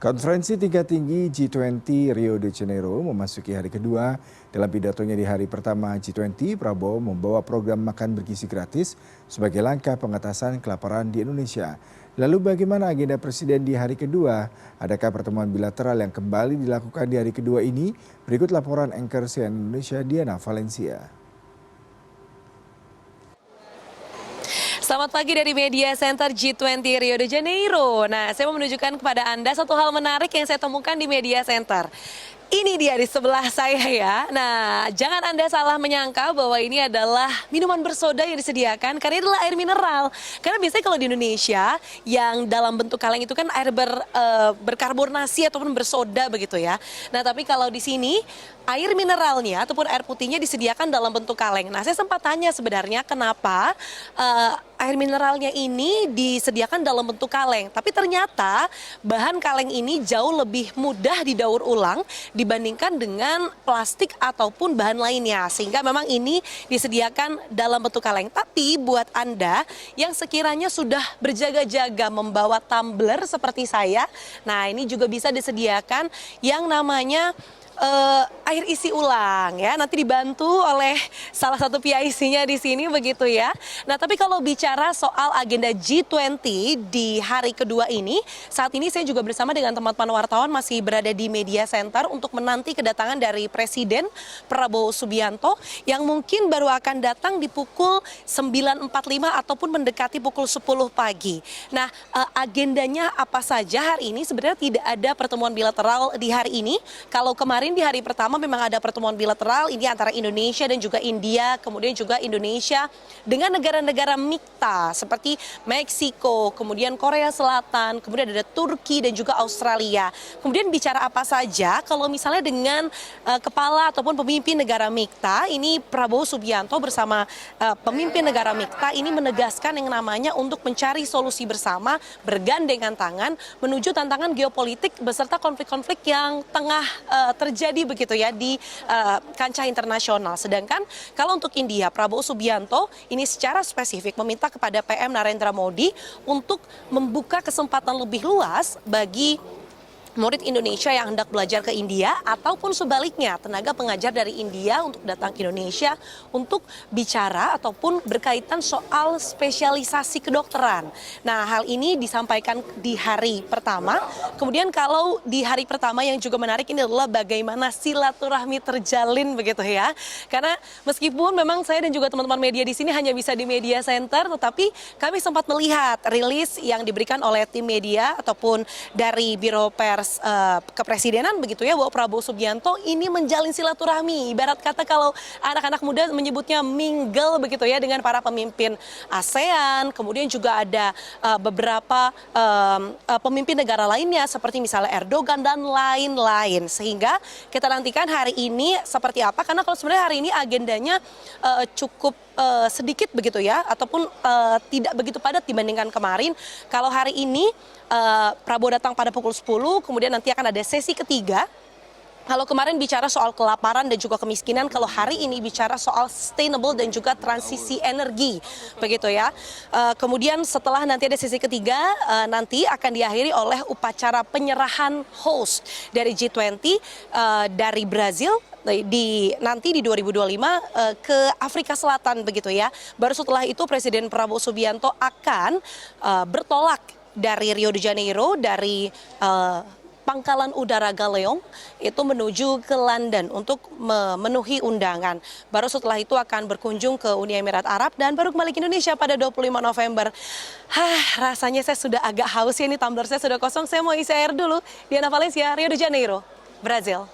Konferensi tingkat tinggi G20 Rio de Janeiro memasuki hari kedua. Dalam pidatonya di hari pertama G20, Prabowo membawa program makan bergizi gratis sebagai langkah pengatasan kelaparan di Indonesia. Lalu bagaimana agenda Presiden di hari kedua? Adakah pertemuan bilateral yang kembali dilakukan di hari kedua ini? Berikut laporan anchor CNN Indonesia Diana Valencia. Selamat pagi dari Media Center G20 Rio de Janeiro. Nah, saya mau menunjukkan kepada Anda satu hal menarik yang saya temukan di Media Center. Ini dia di sebelah saya ya. Nah, jangan Anda salah menyangka bahwa ini adalah minuman bersoda yang disediakan karena ini adalah air mineral. Karena biasanya kalau di Indonesia yang dalam bentuk kaleng itu kan air berkarbonasi ataupun bersoda begitu ya. Nah, tapi kalau di sini air mineralnya ataupun air putihnya disediakan dalam bentuk kaleng. Nah, saya sempat tanya sebenarnya kenapa air mineralnya ini disediakan dalam bentuk kaleng. Tapi ternyata bahan kaleng ini jauh lebih mudah didaur ulang dibandingkan dengan plastik ataupun bahan lainnya. Sehingga memang ini disediakan dalam bentuk kaleng. Tapi buat Anda yang sekiranya sudah berjaga-jaga membawa tumbler seperti saya, nah ini juga bisa disediakan yang namanya air isi ulang ya, nanti dibantu oleh salah satu PIC-nya di sini begitu ya. Nah, tapi kalau bicara soal agenda G20 di hari kedua ini, saat ini saya juga bersama dengan teman-teman wartawan masih berada di Media Center untuk menanti kedatangan dari Presiden Prabowo Subianto yang mungkin baru akan datang di pukul 9.45 ataupun mendekati pukul 10 pagi. Nah, agendanya apa saja hari ini? Sebenarnya tidak ada pertemuan bilateral di hari ini. Kalau kemarin di hari pertama memang ada pertemuan bilateral ini antara Indonesia dan juga India, kemudian juga Indonesia dengan negara-negara MIKTA seperti Meksiko, kemudian Korea Selatan, kemudian ada Turki dan juga Australia. Kemudian bicara apa saja kalau misalnya dengan kepala ataupun pemimpin negara MIKTA, ini Prabowo Subianto bersama pemimpin negara MIKTA ini menegaskan yang namanya untuk mencari solusi bersama, bergandengan tangan menuju tantangan geopolitik beserta konflik-konflik yang tengah terjadi begitu ya di kancah internasional. Sedangkan kalau untuk India, Prabowo Subianto ini secara spesifik meminta kepada PM Narendra Modi untuk membuka kesempatan lebih luas bagi murid Indonesia yang hendak belajar ke India ataupun sebaliknya tenaga pengajar dari India untuk datang ke Indonesia untuk bicara ataupun berkaitan soal spesialisasi kedokteran. Nah, hal ini disampaikan di hari pertama. Kemudian kalau di hari pertama yang juga menarik ini adalah bagaimana silaturahmi terjalin begitu ya. Karena meskipun memang saya dan juga teman-teman media di sini hanya bisa di Media Center, tetapi kami sempat melihat rilis yang diberikan oleh tim media ataupun dari Biro Pers Kepresidenan begitu ya, bahwa Prabowo Subianto ini menjalin silaturahmi. Ibarat kata kalau anak-anak muda menyebutnya mingle begitu ya dengan para pemimpin ASEAN, kemudian juga ada beberapa pemimpin negara lainnya seperti misalnya Erdogan dan lain-lain. Sehingga kita nantikan hari ini seperti apa, karena kalau sebenarnya hari ini agendanya cukup sedikit begitu ya, ataupun tidak begitu padat dibandingkan kemarin. Kalau hari ini Prabowo datang pada pukul 10, kemudian nanti akan ada sesi ketiga. Kalau kemarin bicara soal kelaparan dan juga kemiskinan, kalau hari ini bicara soal sustainable dan juga transisi energi, begitu ya. Kemudian setelah nanti ada sesi ketiga, nanti akan diakhiri oleh upacara penyerahan host dari G20 dari Brazil nanti di 2025 ke Afrika Selatan begitu ya. Baru setelah itu Presiden Prabowo Subianto akan bertolak dari Rio de Janeiro, dari Pangkalan Udara Galeong itu menuju ke London untuk memenuhi undangan. Baru setelah itu akan berkunjung ke Uni Emirat Arab dan baru kembali ke Indonesia pada 25 November. Rasanya saya sudah agak haus ya, ini tumbler saya sudah kosong. Saya mau isi air dulu. Diana Valencia, Rio de Janeiro, Brazil.